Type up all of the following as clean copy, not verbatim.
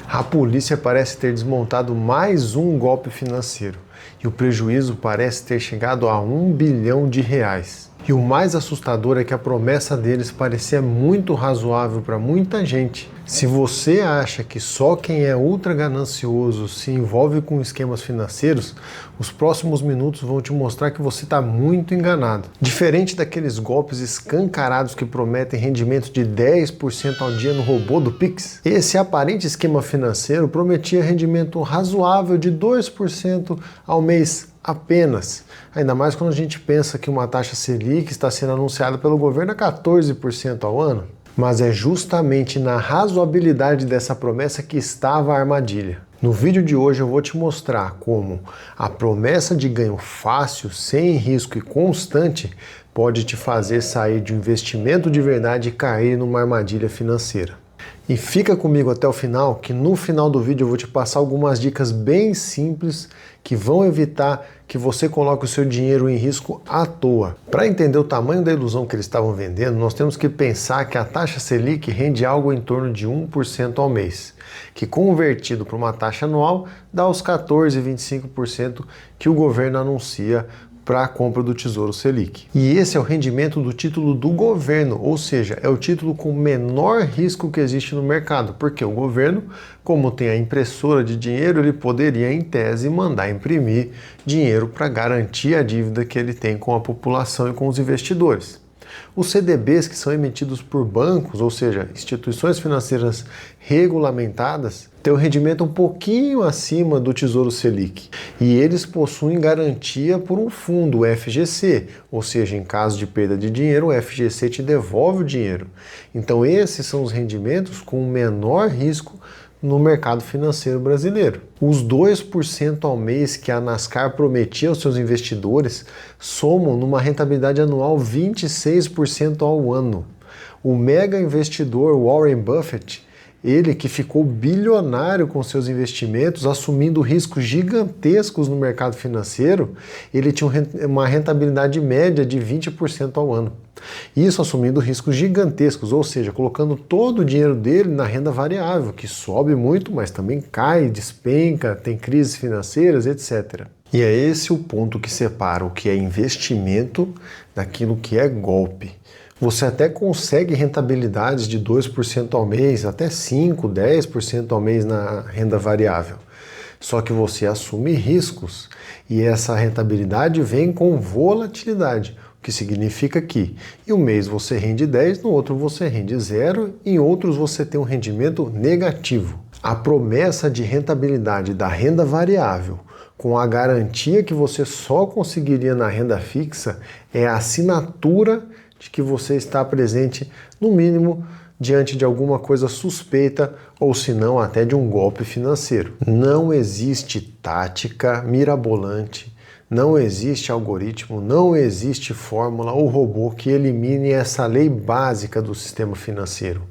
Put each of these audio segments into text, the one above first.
A polícia parece ter desmontado mais um golpe financeiro e o prejuízo parece ter chegado a R$1 bilhão. E o mais assustador é que a promessa deles parecia muito razoável para muita gente. Se você acha que só quem é ultra ganancioso se envolve com esquemas financeiros, os próximos minutos vão te mostrar que você está muito enganado. Diferente daqueles golpes escancarados que prometem rendimentos de 10% ao dia no robô do Pix, esse aparente esquema financeiro prometia rendimento razoável de 2% ao mês apenas. Ainda mais quando a gente pensa que uma taxa Selic está sendo anunciada pelo governo a 14% ao ano. Mas é justamente na razoabilidade dessa promessa que estava a armadilha. No vídeo de hoje eu vou te mostrar como a promessa de ganho fácil, sem risco e constante pode te fazer sair de um investimento de verdade e cair numa armadilha financeira. E fica comigo até o final, que no final do vídeo eu vou te passar algumas dicas bem simples que vão evitar que você coloque o seu dinheiro em risco à toa. Para entender o tamanho da ilusão que eles estavam vendendo, nós temos que pensar que a taxa Selic rende algo em torno de 1% ao mês, que convertido para uma taxa anual dá os 14,25% que o governo anuncia para a compra do Tesouro Selic. E esse é o rendimento do título do governo, ou seja, é o título com menor risco que existe no mercado, porque o governo, como tem a impressora de dinheiro, ele poderia, em tese, mandar imprimir dinheiro para garantir a dívida que ele tem com a população e com os investidores. Os CDBs, que são emitidos por bancos, ou seja, instituições financeiras regulamentadas, têm um rendimento um pouquinho acima do Tesouro Selic. E eles possuem garantia por um fundo, o FGC, ou seja, em caso de perda de dinheiro, o FGC te devolve o dinheiro. Então esses são os rendimentos com menor risco no mercado financeiro brasileiro. Os 2% ao mês que a NASCAR prometia aos seus investidores somam numa rentabilidade anual 26% ao ano. O mega investidor Warren Buffett, ele que ficou bilionário com seus investimentos, assumindo riscos gigantescos no mercado financeiro, ele tinha uma rentabilidade média de 20% ao ano. Isso assumindo riscos gigantescos, ou seja, colocando todo o dinheiro dele na renda variável, que sobe muito, mas também cai, despenca, tem crises financeiras, etc. E é esse o ponto que separa o que é investimento daquilo que é golpe. Você até consegue rentabilidades de 2% ao mês, até 5%, 10% ao mês na renda variável. Só que você assume riscos e essa rentabilidade vem com volatilidade, o que significa que em um mês você rende 10, no outro você rende 0, em outros você tem um rendimento negativo. A promessa de rentabilidade da renda variável com a garantia que você só conseguiria na renda fixa é a assinatura de que você está presente, no mínimo, diante de alguma coisa suspeita ou se não até de um golpe financeiro. Não existe tática mirabolante, não existe algoritmo, não existe fórmula ou robô que elimine essa lei básica do sistema financeiro.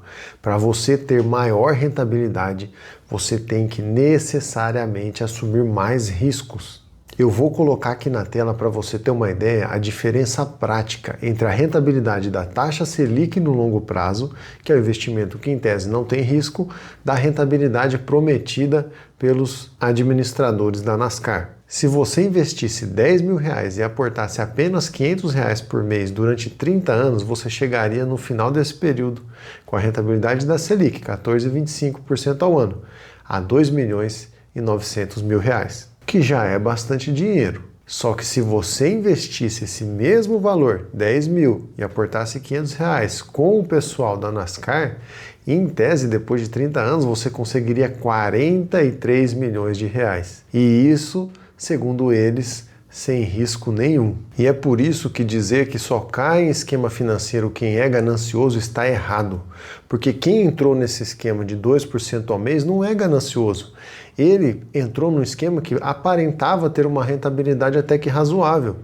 Para você ter maior rentabilidade, você tem que necessariamente assumir mais riscos. Eu vou colocar aqui na tela para você ter uma ideia a diferença prática entre a rentabilidade da taxa Selic no longo prazo, que é o investimento que em tese não tem risco, da rentabilidade prometida pelos administradores da NASCAR. Se você investisse R$10 mil e aportasse apenas R$500 por mês durante 30 anos, você chegaria no final desse período, com a rentabilidade da Selic, 14,25% ao ano, a R$2.900.000. Que já é bastante dinheiro. Só que se você investisse esse mesmo valor, 10 mil, e aportasse R$500 com o pessoal da NASCAR, em tese, depois de 30 anos, você conseguiria 43 milhões de reais. E isso, segundo eles, sem risco nenhum. E é por isso que dizer que só cai em esquema financeiro quem é ganancioso está errado. Porque quem entrou nesse esquema de 2% ao mês não é ganancioso. Ele entrou num esquema que aparentava ter uma rentabilidade até que razoável.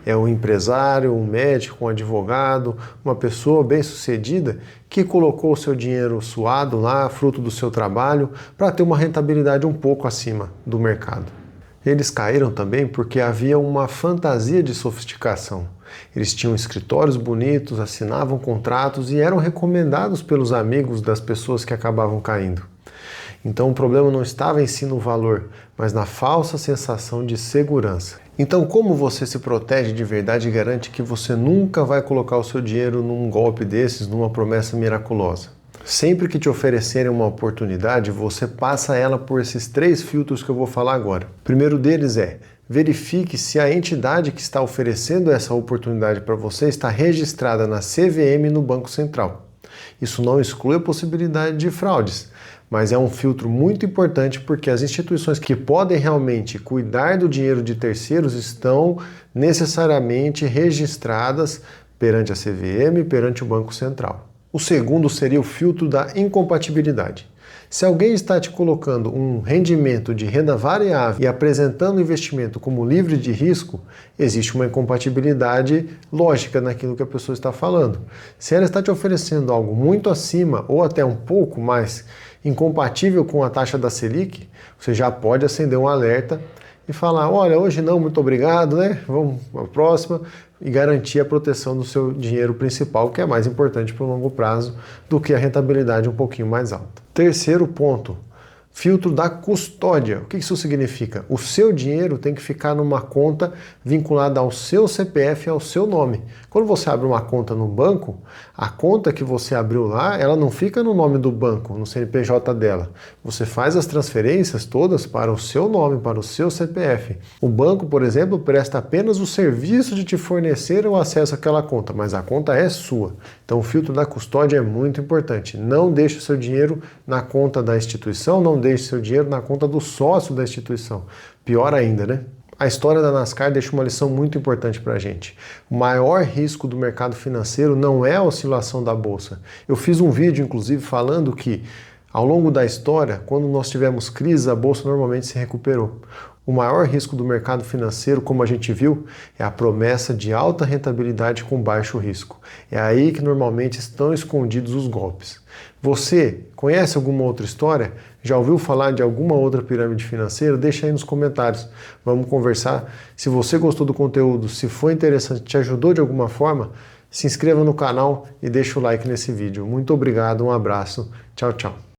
É um empresário, um médico, um advogado, uma pessoa bem-sucedida que colocou o seu dinheiro suado lá, fruto do seu trabalho, para ter uma rentabilidade um pouco acima do mercado. Eles caíram também porque havia uma fantasia de sofisticação. Eles tinham escritórios bonitos, assinavam contratos e eram recomendados pelos amigos das pessoas que acabavam caindo. Então o problema não estava em si no valor, mas na falsa sensação de segurança. Então como você se protege de verdade e garante que você nunca vai colocar o seu dinheiro num golpe desses, numa promessa miraculosa? Sempre que te oferecerem uma oportunidade, você passa ela por esses 3 filtros que eu vou falar agora. O primeiro deles é: verifique se a entidade que está oferecendo essa oportunidade para você está registrada na CVM no Banco Central. Isso não exclui a possibilidade de fraudes, mas é um filtro muito importante porque as instituições que podem realmente cuidar do dinheiro de terceiros estão necessariamente registradas perante a CVM e perante o Banco Central. O segundo seria o filtro da incompatibilidade. Se alguém está te colocando um rendimento de renda variável e apresentando o investimento como livre de risco, existe uma incompatibilidade lógica naquilo que a pessoa está falando. Se ela está te oferecendo algo muito acima ou até um pouco mais incompatível com a taxa da Selic, você já pode acender um alerta e falar: olha, hoje não, muito obrigado, né? Vamos para a próxima, e garantir a proteção do seu dinheiro principal, que é mais importante para o longo prazo do que a rentabilidade um pouquinho mais alta. Terceiro ponto, filtro da custódia. O que isso significa? O seu dinheiro tem que ficar numa conta vinculada ao seu CPF e ao seu nome. Quando você abre uma conta no banco, a conta que você abriu lá, ela não fica no nome do banco, no CNPJ dela. Você faz as transferências todas para o seu nome, para o seu CPF. O banco, por exemplo, presta apenas o serviço de te fornecer o acesso àquela conta, mas a conta é sua. Então o filtro da custódia é muito importante. Não deixe o seu dinheiro na conta da instituição, não deixe seu dinheiro na conta do sócio da instituição. Pior ainda, né? A história da NASCAR deixa uma lição muito importante para a gente. O maior risco do mercado financeiro não é a oscilação da bolsa. Eu fiz um vídeo, inclusive, falando que ao longo da história, quando nós tivemos crise, a bolsa normalmente se recuperou. O maior risco do mercado financeiro, como a gente viu, é a promessa de alta rentabilidade com baixo risco. É aí que normalmente estão escondidos os golpes. Você conhece alguma outra história? Já ouviu falar de alguma outra pirâmide financeira? Deixa aí nos comentários. Vamos conversar. Se você gostou do conteúdo, se foi interessante, te ajudou de alguma forma, se inscreva no canal e deixa o like nesse vídeo. Muito obrigado, um abraço. Tchau, tchau.